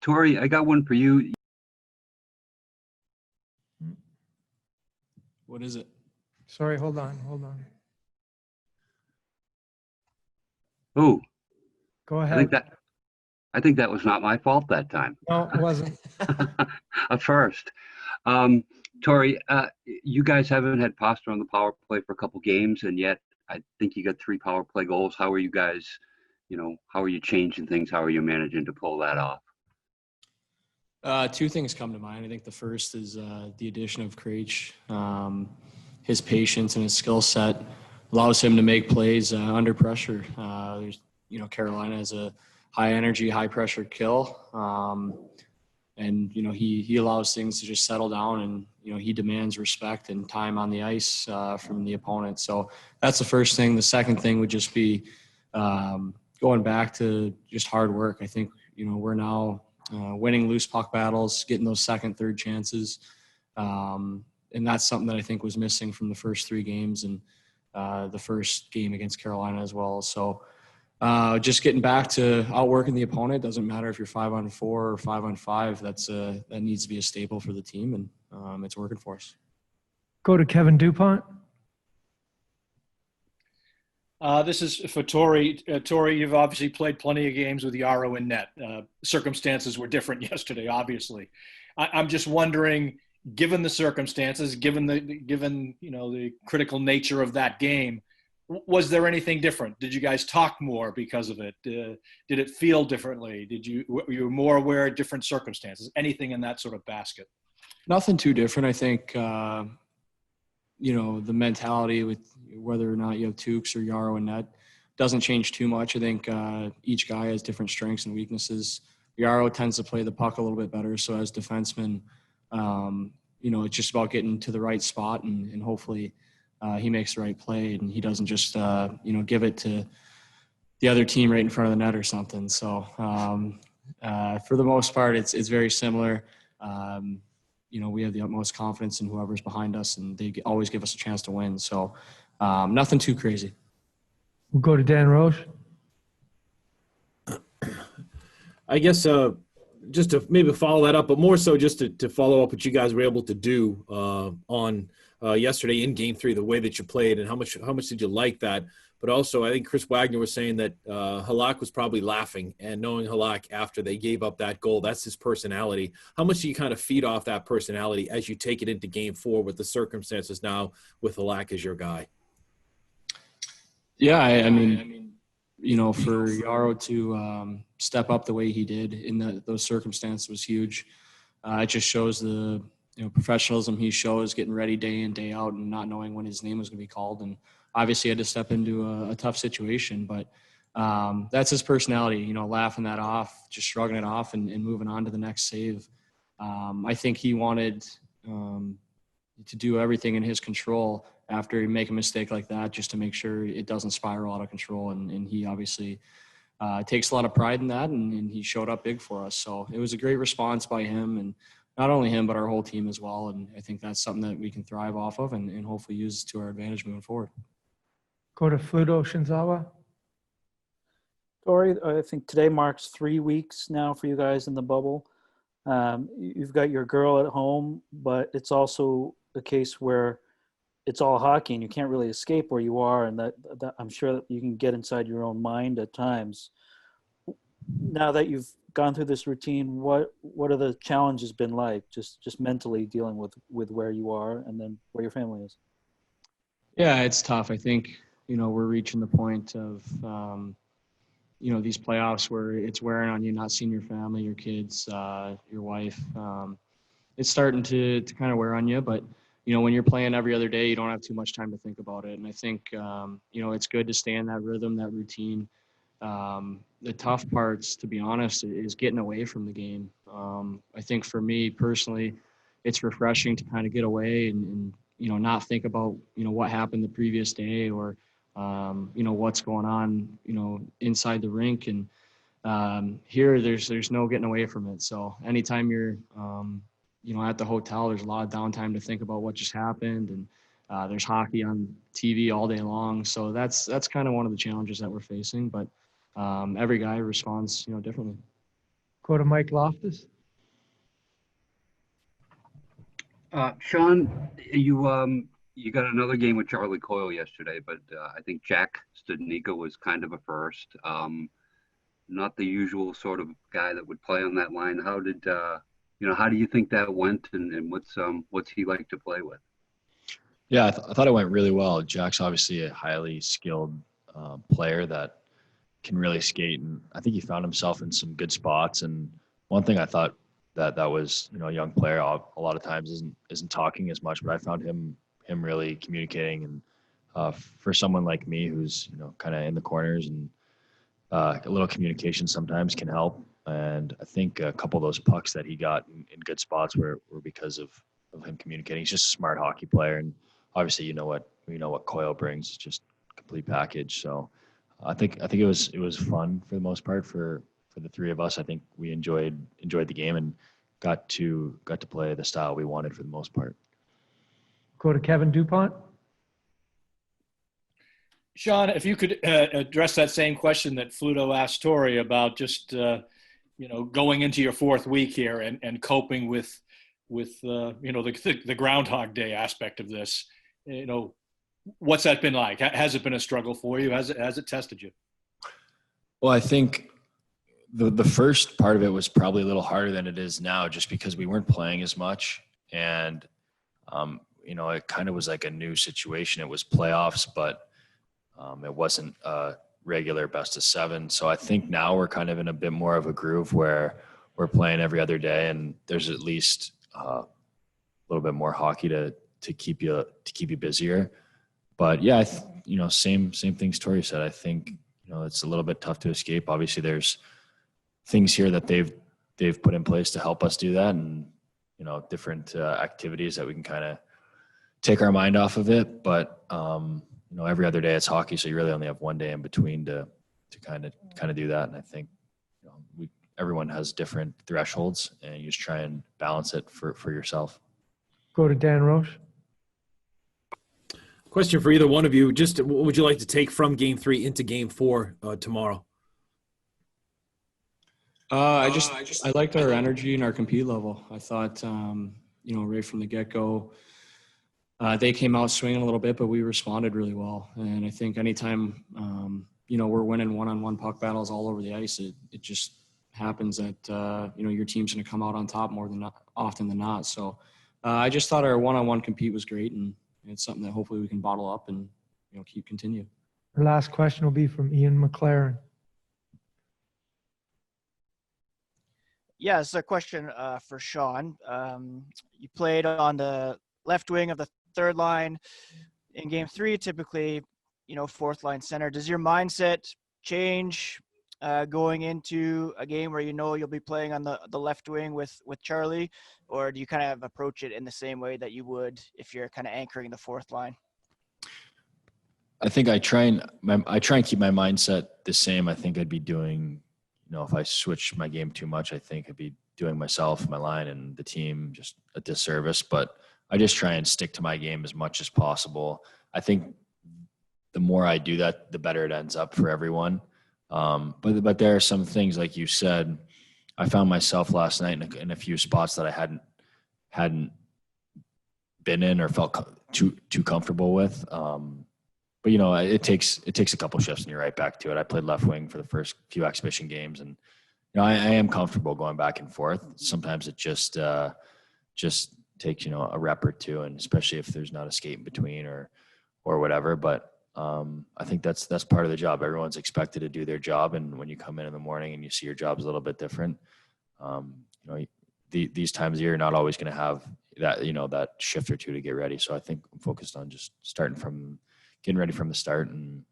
Torry, I got one for you. What is it? Sorry, hold on. Oh, Go I ahead. think that was not my fault that time. No, it wasn't. A first. Torry, you guys haven't had Pasta on the power play for a couple games, and yet I think you got 3 power play goals. How are you guys, how are you changing things? How are you managing to pull that off? Two things come to mind. I think the first is the addition of Krejci. His patience and his skill set allows him to make plays under pressure. Carolina has a high energy, high pressure kill. And he allows things to just settle down, and he demands respect and time on the ice from the opponent. So that's the first thing. The second thing would just be going back to just hard work. I think we're now winning loose puck battles, getting those second, third chances, and that's something that I think was missing from the first 3 games and the first game against Carolina as well. So just getting back to outworking the opponent. Doesn't matter if you're 5-on-4 or 5-on-5. That needs to be a staple for the team, and it's working for us. Go to Kevin Dupont. This is for Torry. Torry, you've obviously played plenty of games with Yarrow in net. Circumstances were different yesterday, obviously. I'm just wondering, given the circumstances, given the critical nature of that game, was there anything different? Did you guys talk more because of it? Did it feel differently? Were you more aware of different circumstances? Anything in that sort of basket? Nothing too different. I think the mentality with whether or not you have Tukes or Yarrow in net doesn't change too much. I think each guy has different strengths and weaknesses. Yarrow tends to play the puck a little bit better, so as defensemen, it's just about getting to the right spot and hopefully he makes the right play and he doesn't just give it to the other team right in front of the net or something. So for the most part, it's very similar. We have the utmost confidence in whoever's behind us, and they always give us a chance to win. So nothing too crazy. We'll go to Dan Roche. I guess just to maybe follow that up, but more so just to follow up what you guys were able to do on yesterday in Game 3, the way that you played, and how much did you like that? But also, I think Chris Wagner was saying that Halak was probably laughing, and knowing Halak after they gave up that goal, that's his personality. How much do you kind of feed off that personality as you take it into Game 4 with the circumstances now with Halak as your guy? Yeah, I mean, for Yarrow to step up the way he did in those circumstances was huge. It just shows the professionalism he shows, getting ready day in, day out, and not knowing when his name was going to be called. And obviously had to step into a tough situation, but that's his personality, laughing that off, just shrugging it off and moving on to the next save. I think he wanted to do everything in his control after he make a mistake like that, just to make sure it doesn't spiral out of control. And he obviously takes a lot of pride in that, and he showed up big for us. So it was a great response by him, and not only him, but our whole team as well. And I think that's something that we can thrive off of and hopefully use to our advantage moving forward. Go to Fluto Shinzawa. Torry, I think today marks 3 weeks now for you guys in the bubble. You've got your girl at home, but it's also a case where it's all hockey and you can't really escape where you are, and that I'm sure that you can get inside your own mind at times. Now that you've gone through this routine, what are the challenges been like, just mentally dealing with where you are and then where your family is? Yeah, it's tough. I think, we're reaching the point of, these playoffs where it's wearing on you, not seeing your family, your kids, your wife. It's starting to kind of wear on you, but, when you're playing every other day, you don't have too much time to think about it. And I think, it's good to stay in that rhythm, that routine. The tough parts, to be honest, is getting away from the game. I think for me personally, it's refreshing to kind of get away and not think about, what happened the previous day or, what's going on, inside the rink. And here there's no getting away from it. So anytime you're, at the hotel, there's a lot of downtime to think about what just happened. And there's hockey on TV all day long. So that's kind of one of the challenges that we're facing. But every guy responds, differently. Go to Mike Loftus. Sean, you got another game with Charlie Coyle yesterday, but I think Jack Studnicka was kind of a first. Not the usual sort of guy that would play on that line. How did how do you think that went, and what's he like to play with? Yeah, I thought it went really well. Jack's obviously a highly skilled player that can really skate, and I think he found himself in some good spots. And one thing I thought that was, a young player a lot of times isn't talking as much, but I found him really communicating. And for someone like me who's kind of in the corners, and a little communication sometimes can help. And I think a couple of those pucks that he got in good spots were because of him communicating. He's just a smart hockey player, and obviously what Coyle brings, is just a complete package. So I think it was fun for the most part for the three of us. I think we enjoyed the game and got to play the style we wanted for the most part. Go to Kevin DuPont. Sean, if you could address that same question that Fluto asked Torry about just going into your fourth week here and coping with the Groundhog Day aspect of this. What's that been like? Has it been a struggle for you? Has it tested you? Well, I think the first part of it was probably a little harder than it is now, just because we weren't playing as much, and it kind of was like a new situation. It was playoffs, but it wasn't a regular best of seven. So I think now we're kind of in a bit more of a groove where we're playing every other day, and there's at least a little bit more hockey to keep you busier. But yeah, same things Torry said. I think it's a little bit tough to escape. Obviously, there's things here that they've put in place to help us do that, and different activities that we can kind of take our mind off of it. But every other day it's hockey, so you really only have one day in between to kind of do that. And I think everyone has different thresholds, and you just try and balance it for yourself. Go to Dan Roche. Question for either one of you. Just what would you like to take from Game 3 into Game 4 tomorrow? I liked our energy and our compete level. I thought, right from the get-go, they came out swinging a little bit, but we responded really well. And I think anytime, we're winning one-on-one puck battles all over the ice, it just happens that, your team's going to come out on top more than often than not. So I just thought our one-on-one compete was great, and it's something that hopefully we can bottle up and, continue. The last question will be from Ian McLaren. Yeah, it's a question for Sean. You played on the left wing of the third line in Game 3, typically, fourth line center. Does your mindset change going into a game where you'll be playing on the left wing with Charlie, or do you kind of approach it in the same way that you would if you're kind of anchoring the fourth line? I think I try and keep my mindset the same. I think I'd be doing, if I switch my game too much, I think I'd be doing myself, my line, and the team just a disservice. But I just try and stick to my game as much as possible. I think the more I do that, the better it ends up for everyone. But there are some things, like you said, I found myself last night in a few spots that I hadn't been in or felt too comfortable with. But it takes a couple shifts and you're right back to it. I played left wing for the first few exhibition games, and I am comfortable going back and forth. Sometimes it just takes a rep or two, and especially if there's not a skate in between or whatever. But I think that's part of the job. Everyone's expected to do their job, and when you come in the morning and you see your job's a little bit different, these times of year, you're not always going to have that that shift or two to get ready. So I think I'm focused on just getting ready from the start and